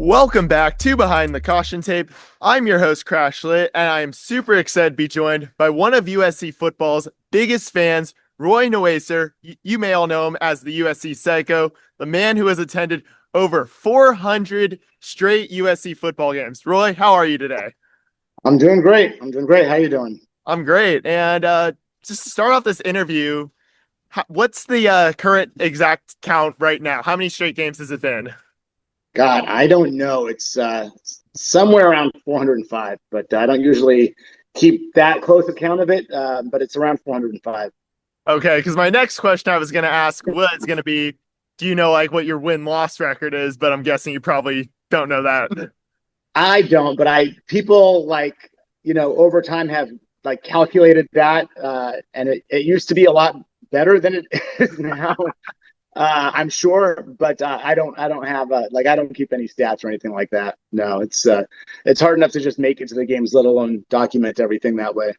Welcome back to Behind the Caution Tape. I'm your host, CrashLit, and I am super excited to be joined by one of USC football's biggest fans, Roy Nwaisser. You may all know him as the USC Psycho, the man who has attended over 400 straight USC football games. Roy, how are you today? I'm doing great. How you doing? I'm great. And just to start off this interview, what's the current exact count right now? How many straight games has it been? God, I don't know. It's somewhere around 405, but I don't usually keep that close account of it. But it's around 405. Okay, because my next question I was going to ask was going to be, do you know like what your win-loss record is? But I'm guessing you probably don't know that. I don't, but people over time have like calculated that, and it used to be a lot better than it is now. I'm sure, but I don't have I don't keep any stats or anything like that. No, it's hard enough to just make it to the games, let alone document everything that way.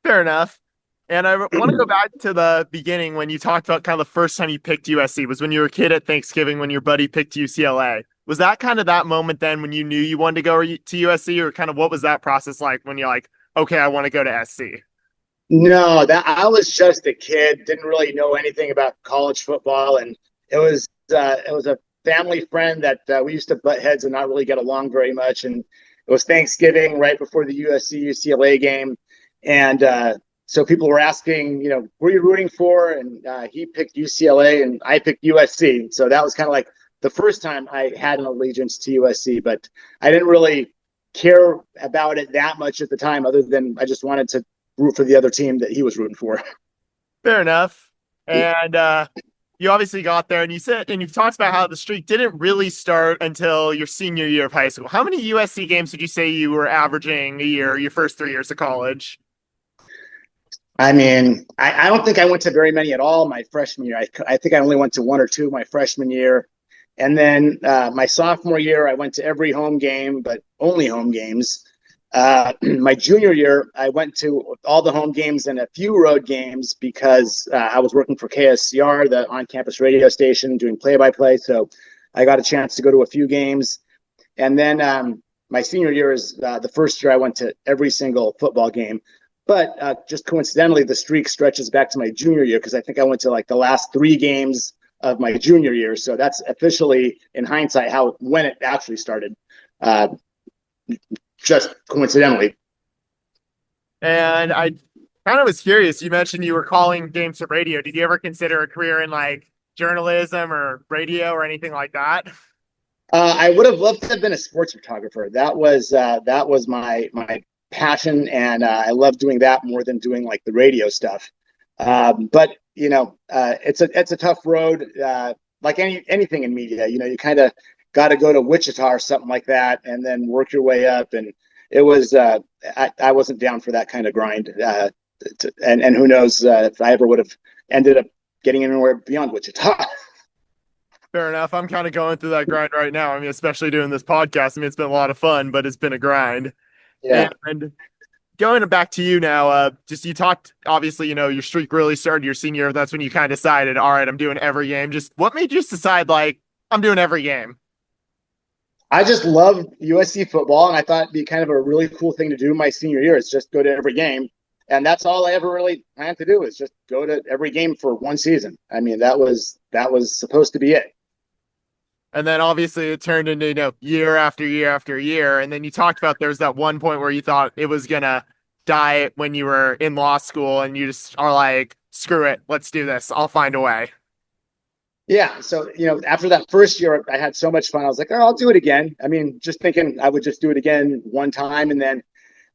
Fair enough. And I want to go back to the beginning when you talked about kind of the first time you picked USC was when you were a kid at Thanksgiving when your buddy picked UCLA. Was that kind of that moment then when you knew you wanted to go to USC, or kind of what was that process like when you're like, okay, I want to go to SC? No, that I was just a kid, didn't really know anything about college football, and it was a family friend that we used to butt heads and not really get along very much. And it was Thanksgiving right before the USC UCLA game, and so people were asking, who are you rooting for? And he picked UCLA, and I picked USC. So that was kind of like the first time I had an allegiance to USC, but I didn't really care about it that much at the time, other than I just wanted to root for the other team that he was rooting for. Fair enough. And you obviously got there, and you've talked about how the streak didn't really start until your senior year of high school. How many USC games would you say you were averaging a year, your first 3 years of college? I mean, I don't think I went to very many at all my freshman year. I think I only went to one or two my freshman year. And then my sophomore year, I went to every home game, but only home games. My junior year, I went to all the home games and a few road games because I was working for KSCR, the on-campus radio station, doing play-by-play. So I got a chance to go to a few games. And then my senior year is the first year I went to every single football game. But just coincidentally, the streak stretches back to my junior year because I think I went to like the last 3 games of my junior year. So that's officially, in hindsight, when it actually started. Just coincidentally. And I kind of was curious. You mentioned you were calling games to radio. Did you ever consider a career in like journalism or radio or anything like that? I would have loved to have been a sports photographer. That was my passion, and I love doing that more than doing like the radio stuff. But it's a tough road. Like anything in media, you kind of got to go to Wichita or something like that, and then work your way up. And it was I wasn't down for that kind of grind. And who knows if I ever would have ended up getting anywhere beyond Wichita. Fair enough. I'm kind of going through that grind right now. I mean, especially doing this podcast. I mean, it's been a lot of fun, but it's been a grind. Yeah. And going back to you now, just you talked, obviously, your streak really started your senior year. That's when you kind of decided, all right, I'm doing every game. Just what made you just decide, like, I'm doing every game? I just love USC football, and I thought it'd be kind of a really cool thing to do my senior year. Is just go to every game, and that's all I ever really planned to do is just go to every game for one season. I mean, that was supposed to be it. And then obviously it turned into, year after year after year. And then you talked about there's that one point where you thought it was going to die when you were in law school and you just are like, screw it, let's do this. I'll find a way. Yeah. So, after that first year, I had so much fun. I was like, oh, I'll do it again. I mean, just thinking I would just do it again one time. And then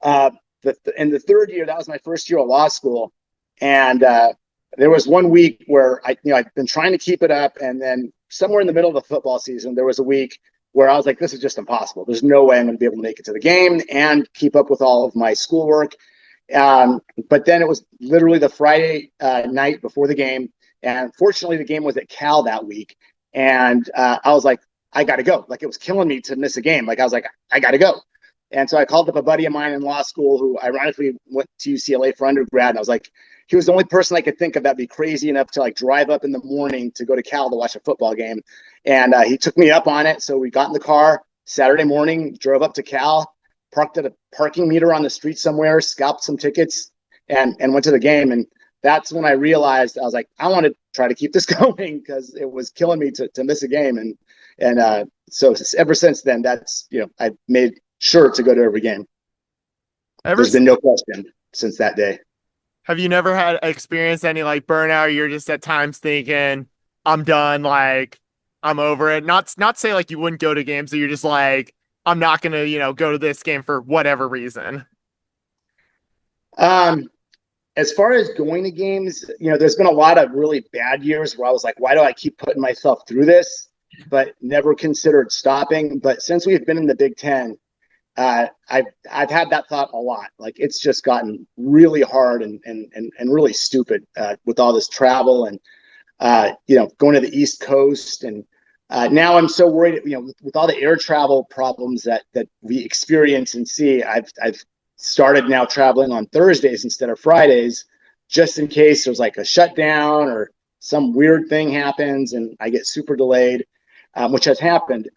in the third year, that was my first year of law school. And there was one week where I'd been trying to keep it up. And then somewhere in the middle of the football season, there was a week where I was like, this is just impossible. There's no way I'm going to be able to make it to the game and keep up with all of my schoolwork. But then it was literally the Friday night before the game. And fortunately, the game was at Cal that week. And I was like, I got to go. Like, it was killing me to miss a game. Like, I was like, I got to go. And so I called up a buddy of mine in law school who ironically went to UCLA for undergrad. And I was like, he was the only person I could think of that'd be crazy enough to like drive up in the morning to go to Cal to watch a football game. And he took me up on it. So we got in the car Saturday morning, drove up to Cal, parked at a parking meter on the street somewhere, scalped some tickets, and went to the game. And that's when I realized, I was like, I want to try to keep this going because it was killing me to miss a game. So ever since then, that's, I've made sure to go to every game. There's been no question since that day. Have you never had experienced any like burnout? You're just at times thinking, I'm done, like I'm over it. Not say like you wouldn't go to games, but you're just like, I'm not gonna, go to this game for whatever reason. As far as going to games, there's been a lot of really bad years where I was like, why do I keep putting myself through this? But never considered stopping. But since we've been in the Big Ten, I've had that thought a lot. Like it's just gotten really hard and really stupid with all this travel and going to the East Coast. And now I'm so worried, with all the air travel problems that we experience and see. I've started now traveling on Thursdays instead of Fridays, just in case there's like a shutdown or some weird thing happens and I get super delayed, which has happened.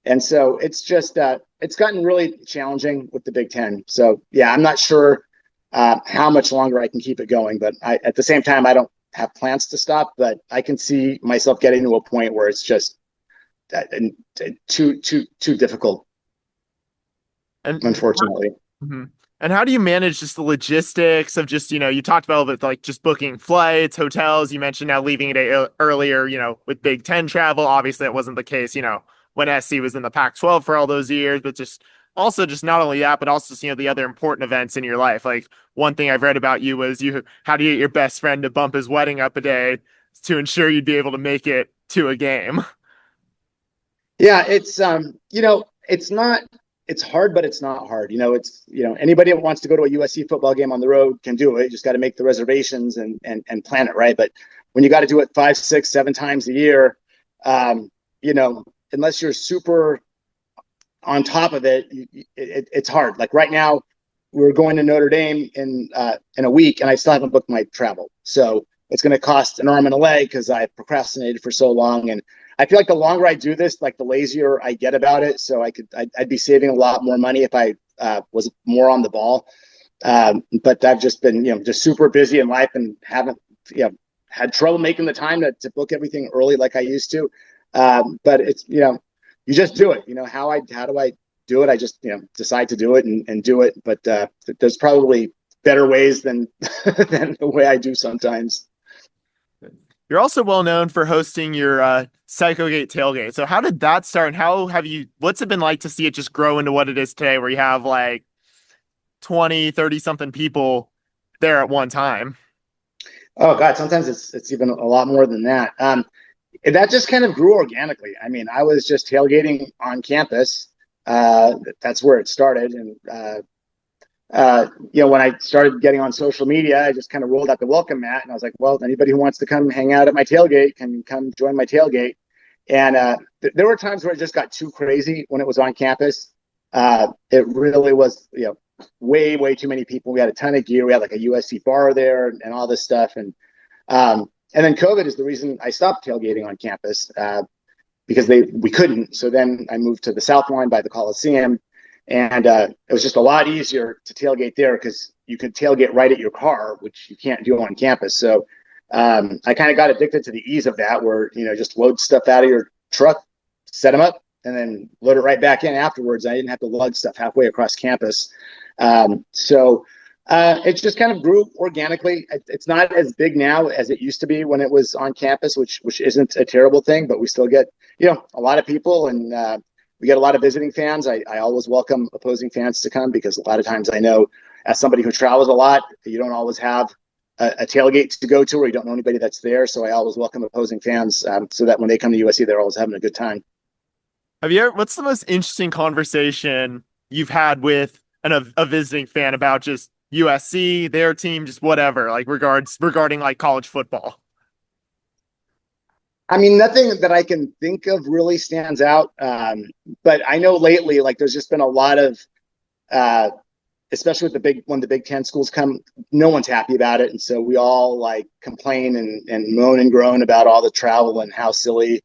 And so it's just, it's gotten really challenging with the Big Ten. So yeah, I'm not sure how much longer I can keep it going, but at the same time, I don't have plans to stop, but I can see myself getting to a point where it's just too difficult, and unfortunately. Mm-hmm. And how do you manage just the logistics of just, you talked about it, like just booking flights, hotels, you mentioned now leaving a day earlier, with Big Ten travel. Obviously, that wasn't the case, when SC was in the Pac-12 for all those years, but just also just not only that, but also, the other important events in your life. Like one thing I've read about you was how do you get your best friend to bump his wedding up a day to ensure you'd be able to make it to a game? Yeah, it's hard, but it's not hard. Anybody that wants to go to a USC football game on the road can do it. You just got to make the reservations and plan it right. But when you got to do it 5, 6, 7 times a year, unless you're super on top of it, it's hard. Like right now, we're going to Notre Dame in a week, and I still haven't booked my travel. So it's going to cost an arm and a leg because I procrastinated for so long. And I feel like the longer I do this, like the lazier I get about it. So I'd be saving a lot more money if I was more on the ball. But I've just been, just super busy in life and haven't, had trouble making the time to book everything early like I used to. But it's, you just do it. How do I do it? I just, decide to do it and do it. But there's probably better ways than than the way I do sometimes. You're also well known for hosting your Psychogate tailgate. So how did that start? And what's it been like to see it just grow into what it is today, where you have like 20, 30 something people there at one time? Oh God, sometimes it's even a lot more than that. That just kind of grew organically. I mean, I was just tailgating on campus. That's where it started. And when I started getting on social media, I just kind of rolled out the welcome mat and I was like, well, anybody who wants to come hang out at my tailgate can come join my tailgate. And there were times where it just got too crazy when it was on campus. It really was, way too many people. We had a ton of gear. We had like a USC bar there and all this stuff. And then COVID is the reason I stopped tailgating on campus because we couldn't. So then I moved to the South Line by the Coliseum. And it was just a lot easier to tailgate there because you could tailgate right at your car, which you can't do on campus. So I kind of got addicted to the ease of that, where, just load stuff out of your truck, set them up, and then load it right back in afterwards. I didn't have to lug stuff halfway across campus. So it just kind of grew organically. It's not as big now as it used to be when it was on campus, which isn't a terrible thing, but we still get, a lot of people, and we get a lot of visiting fans. I always welcome opposing fans to come because a lot of times I know, as somebody who travels a lot, you don't always have a tailgate to go to, or you don't know anybody that's there. So I always welcome opposing fans so that when they come to USC, they're always having a good time. What's the most interesting conversation you've had with a visiting fan about just USC, their team, just whatever, like regarding like college football? I mean, nothing that I can think of really stands out. But I know lately, like there's just been a lot of, especially with when the Big Ten schools come, no one's happy about it. And so we all like complain and moan and groan about all the travel and how silly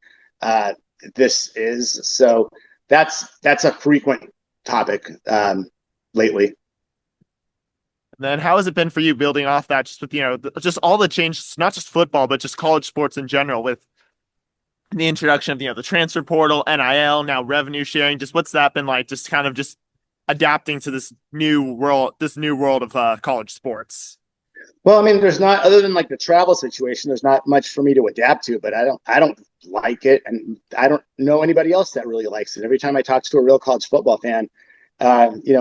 this is. So that's a frequent topic lately. Then how has it been for you building off that, just with, just all the changes, not just football, but just college sports in general, with the introduction of, the transfer portal, NIL, now revenue sharing? Just what's that been like, just kind of just adapting to this new world of college sports? Well, I mean, there's not, other than like the travel situation, there's not much for me to adapt to, but I don't like it. And I don't know anybody else that really likes it. Every time I talk to a real college football fan,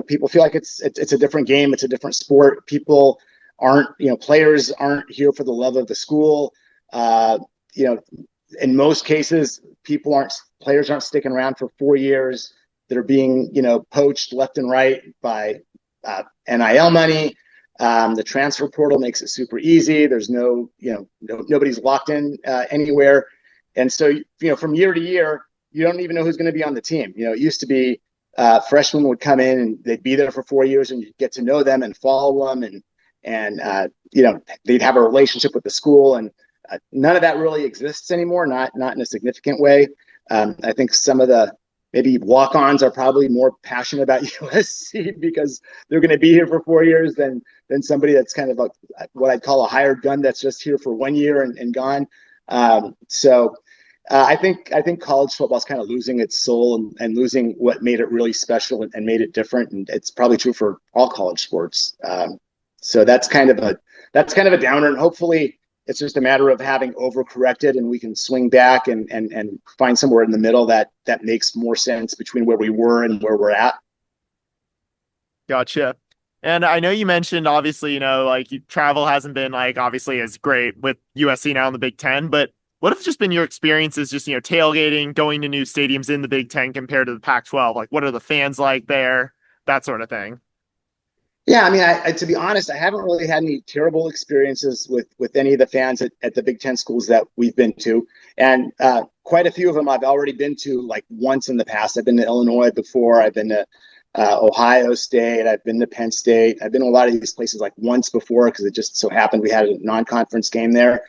people feel like it's a different game. It's a different sport. People aren't, players aren't here for the love of the school. In most cases, players aren't sticking around for 4 years. They're being, poached left and right by NIL money. The transfer portal makes it super easy. There's nobody's locked in anywhere. And so, from year to year, you don't even know who's going to be on the team. It used to be freshmen would come in and they'd be there for 4 years, and you get to know them and follow them, and they'd have a relationship with the school, and none of that really exists anymore. Not in a significant way. I think some of the maybe walk-ons are probably more passionate about USC because they're going to be here for 4 years than somebody that's kind of what I'd call a hired gun that's just here for 1 year and gone. I think college football is kind of losing its soul and losing what made it really special and made it different. And it's probably true for all college sports. So that's kind of a downer. And hopefully it's just a matter of having overcorrected and we can swing back and find somewhere in the middle that makes more sense between where we were and where we're at. Gotcha. And I know you mentioned, obviously, travel hasn't been obviously as great with USC now in the Big Ten, but what have just been your experiences just, tailgating, going to new stadiums in the Big Ten compared to the Pac-12? Like, what are the fans like there? That sort of thing. Yeah, I mean, to be honest, I haven't really had any terrible experiences with any of the fans at the Big Ten schools that we've been to. And quite a few of them I've already been to once in the past. I've been to Illinois before. I've been to Ohio State. I've been to Penn State. I've been to a lot of these places once before because it just so happened we had a non-conference game there.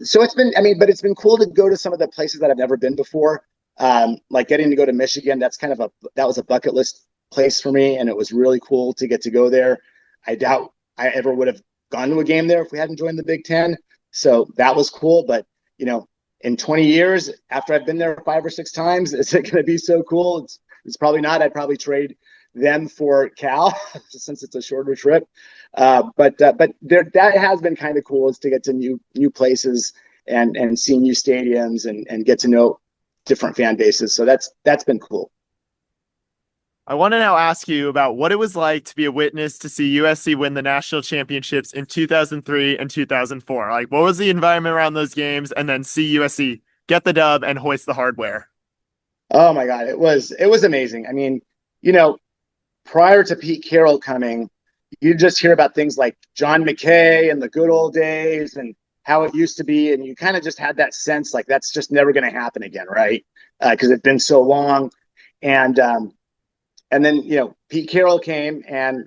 So but it's been cool to go to some of the places that I've never been before. Like getting to go to Michigan, that was a bucket list place for me, and it was really cool to get to go there. I doubt I ever would have gone to a game there if we hadn't joined the Big Ten. So that was cool. But, in 20 years, after I've been there 5 or 6 times, is it going to be so cool? It's probably not. I'd probably trade them for Cal since it's a shorter trip. But that has been kind of cool, is to get to new places and see new stadiums and get to know different fan bases. So that's been cool. I want to now ask you about what it was like to be a witness to see USC win the national championships in 2003 and 2004. What was the environment around those games, and then see USC get the dub and hoist the hardware? Oh my God, it was amazing. I mean, prior to Pete Carroll coming, you just hear about things like John McKay and the good old days and how it used to be, and you kind of just had that sense that's just never going to happen again, right? Because it's been so long, and then, Pete Carroll came, and,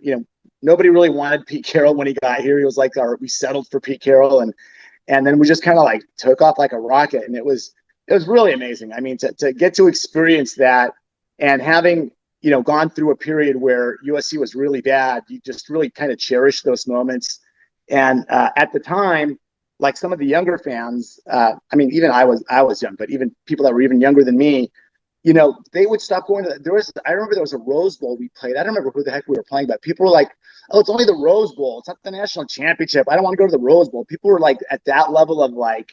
nobody really wanted Pete Carroll when he got here. He was we settled for Pete Carroll. And then we just kind of took off like a rocket. And it was really amazing. I mean, to get to experience that, and having, gone through a period where USC was really bad, you just really kind of cherish those moments. And at the time, some of the younger fans, even I was young, but even people that were even younger than me, they would stop going to I remember there was a Rose Bowl we played. I don't remember who the heck we were playing, but people were like, oh, it's only the Rose Bowl. It's not the national championship. I don't want to go to the Rose Bowl. People were at that level of I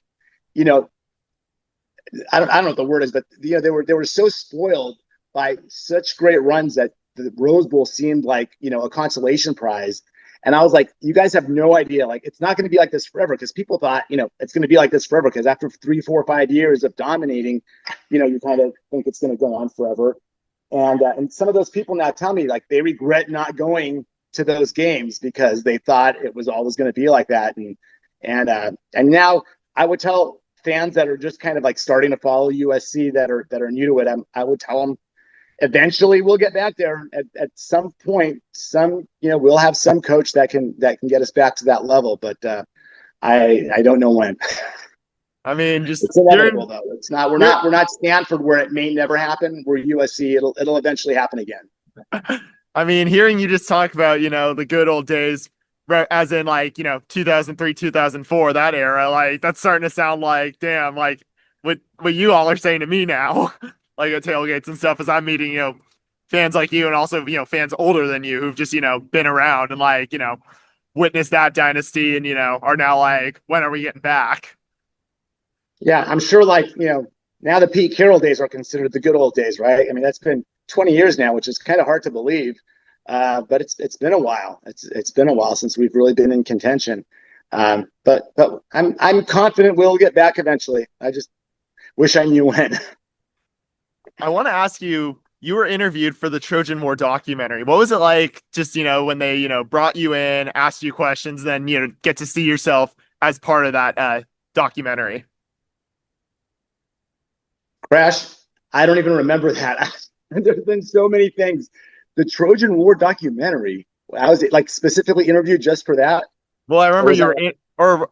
don't know what the word is, but they were so spoiled by such great runs that the Rose Bowl seemed like, a consolation prize. And I was like, you guys have no idea. It's not going to be like this forever, because people thought, it's going to be like this forever, because after 3, 4, 5 years of dominating, you kind of think it's going to go on forever. And some of those people now tell me they regret not going to those games because they thought it was always going to be like that. And now I would tell fans that are just kind of starting to follow USC that are new to it, I would tell them, eventually we'll get back there at some point. We'll have some coach that can get us back to that level, but I don't know when. I mean, just It's inevitable you're though. It's not. We're you're not. We're not Stanford where it may never happen. We're USC. It'll eventually happen again. I mean, hearing you just talk about, the good old days, as in like, 2003, 2004, that era, like that's starting to sound like, damn, like what you all are saying to me now, like at tailgates and stuff, as I'm meeting, fans like you and also, fans older than you who've just, been around and like, witnessed that dynasty and, are now like, when are we getting back? Yeah, I'm sure. Like now the Pete Carroll days are considered the good old days, right? I mean, that's been 20 years now, which is kind of hard to believe. But it's been a while. It's been a while since we've really been in contention. But I'm confident we'll get back eventually. I just wish I knew when. I want to ask you, you were interviewed for the Trojan War documentary. What was it like just, when they, brought you in, asked you questions, then, get to see yourself as part of that documentary? Crash, I don't even remember that. There's been so many things. The Trojan War documentary. I was like specifically interviewed just for that, Well, I or remember was you that? were in,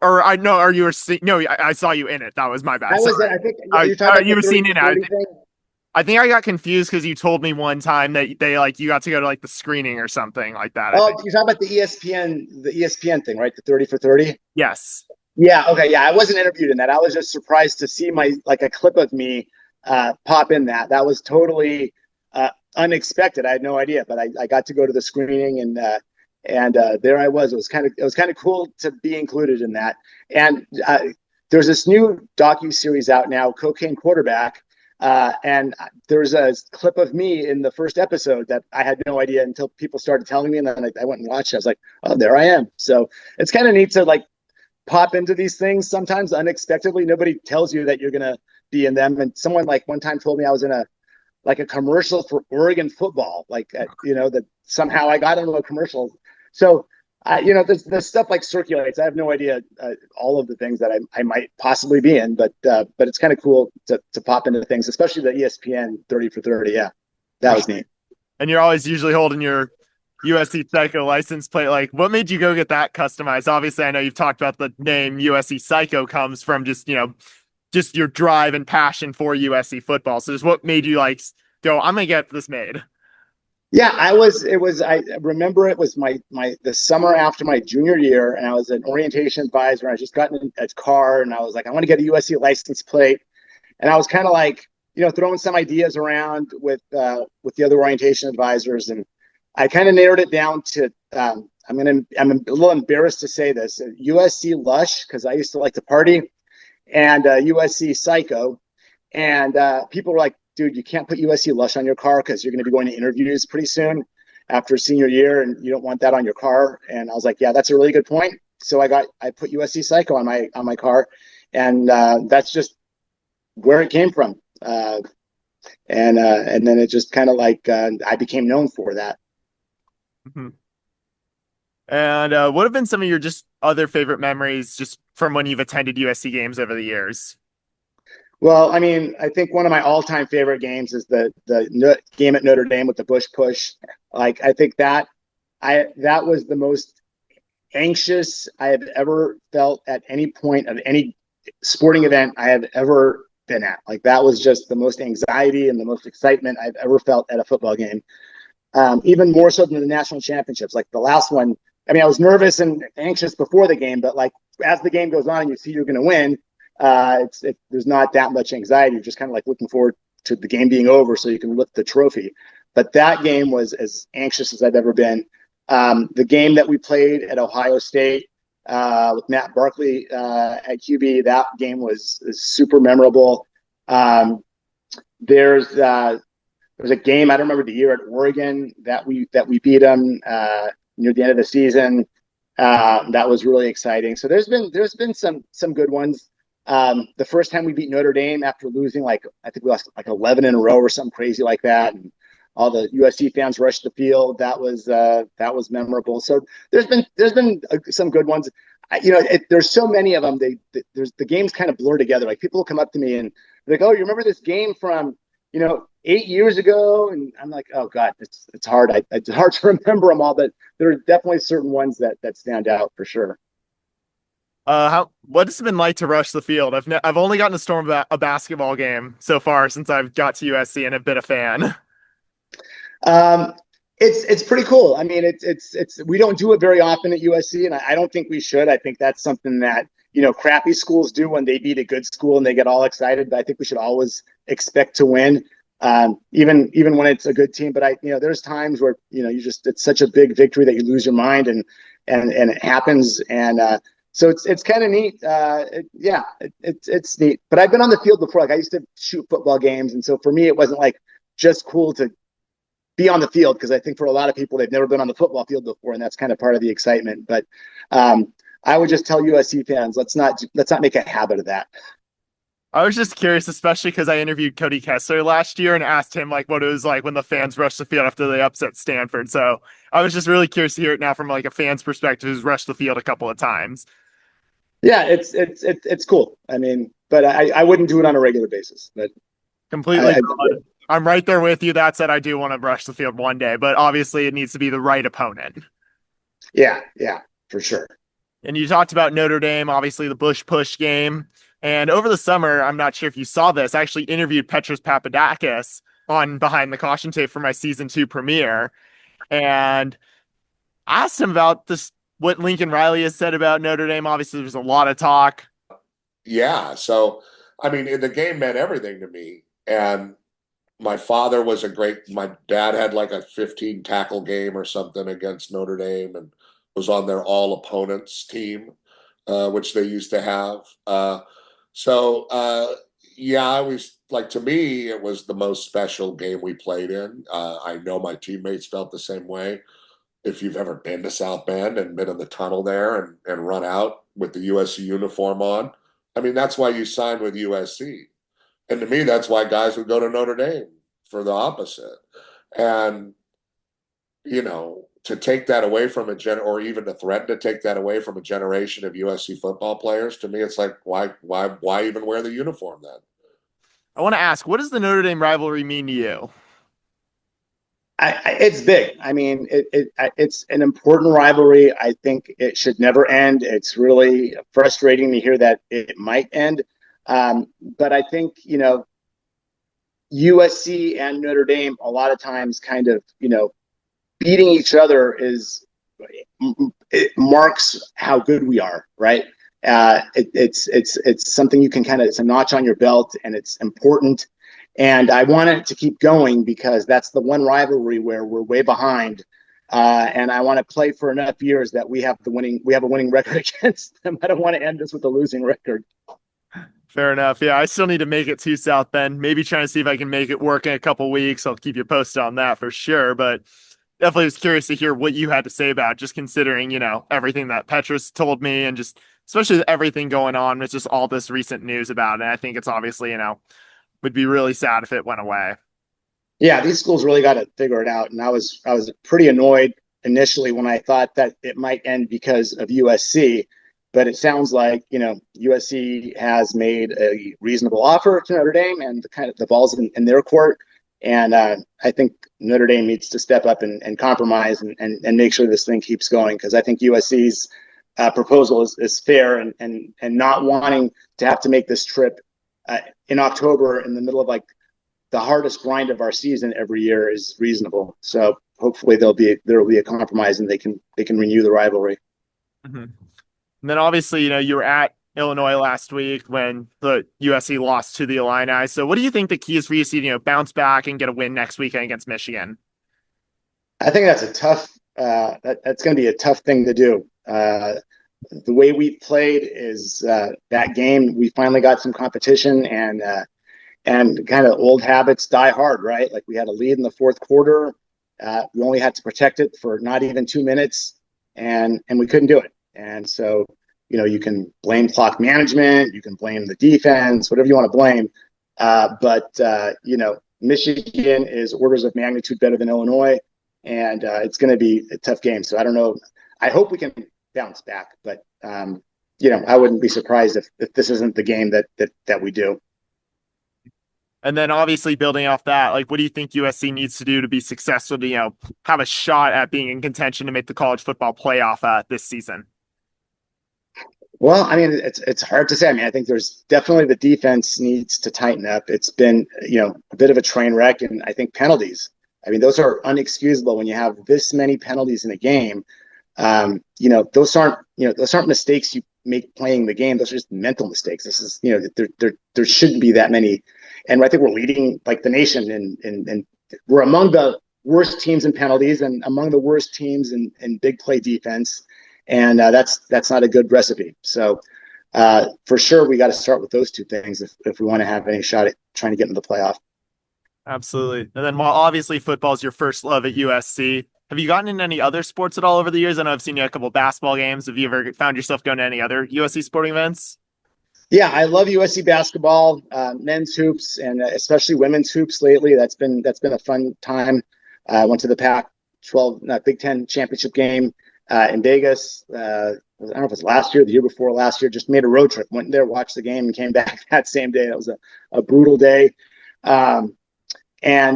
or I know, or you were no, I saw you in it. That was my bad. I was. Sorry. I think you're talking about You the were 30 seen for in it. 30 thing. I think I got confused because you told me one time that they like you got to go to like the screening or something like that. I Oh, think. you're talking about the ESPN thing, right? The 30 for 30. Yes. Yeah. Okay. Yeah. I wasn't interviewed in that. I was just surprised to see my like a clip of me pop in that. That was totally unexpected. I had no idea, but I got to go to the screening and there I was. It was kind of cool to be included in that. And there's this new docu series out now, Cocaine Quarterback. And there's a clip of me in the first episode that I had no idea until people started telling me, and then I went and watched it. I was like, "Oh, there I am!" So it's kind of neat to like pop into these things sometimes unexpectedly. Nobody tells you that you're gonna be in them. And someone like one time told me I was in a commercial for Oregon football, like that somehow I got into a commercial. So there's stuff like circulates. I have no idea all of the things that I might possibly be in, but it's kind of cool to pop into things, especially the ESPN 30 for 30. Yeah, that was neat. And you're always usually holding your USC Psycho license plate. Like, what made you go get that customized? Obviously, I know you've talked about the name USC Psycho comes from just, just your drive and passion for USC football. So just what made you like go, I'm gonna get this made? Yeah, I remember it was the summer after my junior year, and I was an orientation advisor, and I just got in a car, and I was like, I want to get a USC license plate. And I was kind of like, throwing some ideas around with the other orientation advisors, and I kind of narrowed it down to I'm a little embarrassed to say this, USC Lush, because I used to like to party, and USC Psycho. And people were like, dude, you can't put USC Lush on your car because you're going to be going to interviews pretty soon after senior year, and you don't want that on your car. And I was like, yeah, that's a really good point. So I put USC Psycho on my car, and that's just where it came from. And then it just kind of like I became known for that. Mm-hmm. And what have been some of your just other favorite memories just from when you've attended USC games over the years? Well, I mean, I think one of my all-time favorite games is the game at Notre Dame with the Bush push. Like, I think that was the most anxious I have ever felt at any point of any sporting event I have ever been at. Like, that was just the most anxiety and the most excitement I've ever felt at a football game. Even more so than the national championships. Like the last one, I mean, I was nervous and anxious before the game, but like as the game goes on and you see you're going to win, there's not that much anxiety. You're just kind of like looking forward to the game being over so you can lift the trophy. But that game was as anxious as I've ever been. The game that we played at Ohio State with Matt Barkley at QB, that game was super memorable. There's a game, I don't remember the year, at Oregon that we beat them near the end of the season. That was really exciting. So there's been some good ones. The first time we beat Notre Dame after losing, like, I think we lost like 11 in a row or something crazy like that, and all the USC fans rushed the field. That was memorable. So there's been some good ones. There's so many of them. The games kind of blur together. Like, people will come up to me and they're like, "Oh, you remember this game from 8 years ago?" And I'm like, "Oh God, it's hard. It's hard to remember them all, but there are definitely certain ones that stand out for sure." What has it been like to rush the field? I've only gotten to storm a basketball game so far since I've got to USC and have been a fan. Um, it's pretty cool. I mean, it's we don't do it very often at USC, and I don't think we should. I think that's something that crappy schools do when they beat a good school and they get all excited. But I think we should always expect to win, even when it's a good team. But there's times where you just it's such a big victory that you lose your mind, and it happens, and so it's kind of neat. It's neat. But I've been on the field before. Like I used to shoot football games, and so for me, it wasn't like just cool to be on the field, because I think for a lot of people they've never been on the football field before, and that's kind of part of the excitement. But I would just tell USC fans, let's not make a habit of that. I was just curious, especially because I interviewed Cody Kessler last year and asked him like what it was like when the fans rushed the field after they upset Stanford. So I was just really curious to hear it now from like a fan's perspective who's rushed the field a couple of times. Yeah, it's cool. I mean, but I wouldn't do it on a regular basis. But Completely I valid. I'm right there with you. That said, I do want to rush the field one day, but obviously it needs to be the right opponent. yeah, for sure. And you talked about Notre Dame, obviously the Bush push game. And over the summer, I'm not sure if you saw this, I actually interviewed Petros Papadakis on Behind the Caution Tape for my season 2 premiere and asked him about this, what Lincoln Riley has said about Notre Dame. Obviously, there's a lot of talk. Yeah. So, I mean, the game meant everything to me. And my dad had like a 15 tackle game or something against Notre Dame and was on their all opponents team, which they used to have. Yeah, I was like, to me, it was the most special game we played in. I know my teammates felt the same way. If you've ever been to South Bend and been in the tunnel there and run out with the USC uniform on, I mean, that's why you signed with USC. And to me, that's why guys would go to Notre Dame for the opposite. And, to take that away from or even to threaten to take that away from a generation of USC football players, to me, it's like, why even wear the uniform then? I want to ask, what does the Notre Dame rivalry mean to you? It's big. I mean, it's an important rivalry. I think it should never end. It's really frustrating to hear that it might end. But I think, USC and Notre Dame, a lot of times kind of, beating each other it marks how good we are, right? It's something you can it's a notch on your belt, and it's important. And I want it to keep going because that's the one rivalry where we're way behind. And I want to play for enough years that we have a winning record against them. I don't want to end this with a losing record. Fair enough. Yeah, I still need to make it to South Bend. Maybe trying to see if I can make it work in a couple weeks. I'll keep you posted on that for sure. But definitely was curious to hear what you had to say about it, just considering, everything that Petros told me and just especially everything going on with just all this recent news about it. I think it's obviously, would be really sad if it went away. Yeah, these schools really got to figure it out. And I was pretty annoyed initially when I thought that it might end because of USC. But it sounds like, USC has made a reasonable offer to Notre Dame, and the ball's in their court. And I think Notre Dame needs to step up and compromise and make sure this thing keeps going, because I think USC's proposal is fair, and not wanting to have to make this trip in October in the middle of like the hardest grind of our season every year is reasonable. So hopefully there will be a compromise and they can renew the rivalry. Mm-hmm. And then obviously, you were at Illinois last week when the USC lost to the Illini. So what do you think the key is for you to, bounce back and get a win next weekend against Michigan? I think that's that's going to be a tough thing to do. The way we played is that game, we finally got some competition, and kind of old habits die hard, right? Like we had a lead in the fourth quarter. We only had to protect it for not even 2 minutes, and we couldn't do it. And so, you can blame clock management, you can blame the defense, whatever you want to blame. But Michigan is orders of magnitude better than Illinois, and it's going to be a tough game. So I don't know. I hope we can bounce back, but I wouldn't be surprised if this isn't the game that we do. And then obviously building off that, like, what do you think USC needs to do to be successful to, have a shot at being in contention to make the college football playoff this season? Well, I mean, it's hard to say. I mean, I think there's definitely the defense needs to tighten up. It's been, a bit of a train wreck, and I think penalties. I mean, those are unexcusable when you have this many penalties in a game. Those aren't mistakes you make playing the game. Those are just mental mistakes. This is, there shouldn't be that many. And I think we're leading like the nation, and we're among the worst teams in penalties and among the worst teams in big play defense. And that's not a good recipe. So for sure, we got to start with those two things if we want to have any shot at trying to get into the playoff. Absolutely. And then while obviously football is your first love at USC, have you gotten into any other sports at all over the years? I know I've seen you at a couple of basketball games. Have you ever found yourself going to any other USC sporting events? Yeah, I love USC basketball, men's hoops, and especially women's hoops lately. That's been a fun time. I went to the Pac-12 Big Ten championship game in Vegas. I don't know if it was last year, the year before last year. Just made a road trip, went there, watched the game, and came back that same day. That was a brutal day. And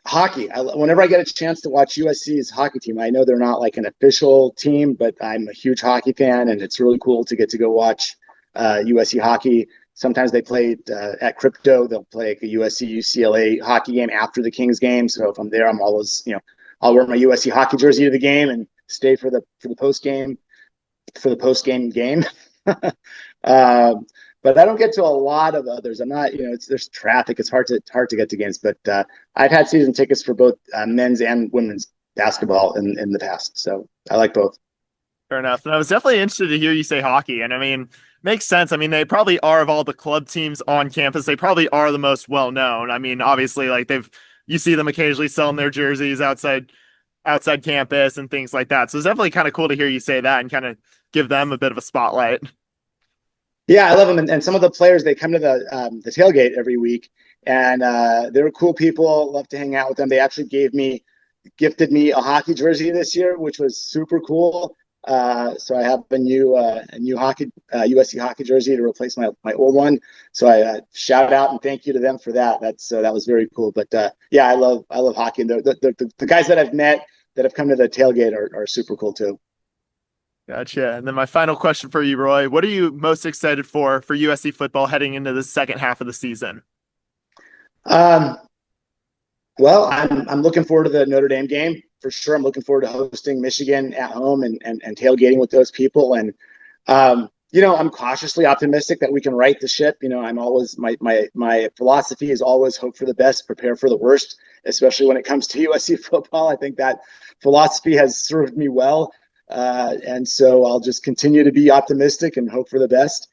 hockey. Whenever I get a chance to watch USC's hockey team, I know they're not like an official team, but I'm a huge hockey fan, and it's really cool to get to go watch USC hockey. Sometimes they play at Crypto. They'll play like a USC UCLA hockey game after the Kings game. So if I'm there, I'm always, I'll wear my USC hockey jersey to the game and stay for the post game game. But I don't get to a lot of others. I'm not, there's traffic. It's hard to get to games. But I've had season tickets for both men's and women's basketball in the past. So I like both. Fair enough. And I was definitely interested to hear you say hockey. And I mean, makes sense. I mean, they probably are, of all the club teams on campus, they probably are the most well known. I mean, obviously, like you see them occasionally selling their jerseys outside campus and things like that. So it's definitely kind of cool to hear you say that and kind of give them a bit of a spotlight. Yeah, I love them, and some of the players, they come to the tailgate every week, and they're cool people. Love to hang out with them. They actually gifted me a hockey jersey this year, which was super cool. So I have a new hockey USC hockey jersey to replace my old one. So I shout out and thank you to them for that. That was very cool. But yeah, I love hockey, and the guys that I've met that have come to the tailgate are super cool too. Gotcha. And then my final question for you, Roy, what are you most excited for USC football heading into the second half of the season? Well, I'm looking forward to the Notre Dame game for sure. I'm looking forward to hosting Michigan at home and tailgating with those people. And I'm cautiously optimistic that we can right the ship. I'm always my philosophy is always hope for the best, prepare for the worst, especially when it comes to USC football. I think that philosophy has served me well. And so I'll just continue to be optimistic and hope for the best,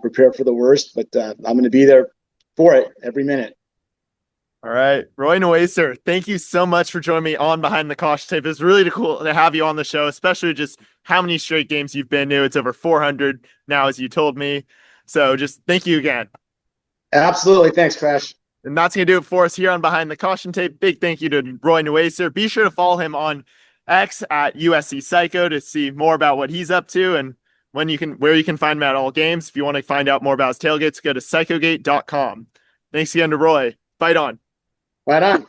prepare for the worst, but I'm going to be there for it every minute. All right. Roy Nwaisser, thank you so much for joining me on Behind the Caution Tape. It's really cool to have you on the show, especially just how many straight games you've been to. It's over 400 now, as you told me. So just thank you again. Absolutely. Thanks, Crash. And that's going to do it for us here on Behind the Caution Tape. Big thank you to Roy Nwaisser. Be sure to follow him on X at USC Psycho to see more about what he's up to and where you can find him at all games. If you want to find out more about his tailgates, go to psychogate.com. Thanks again to Roy. Fight on. Right on.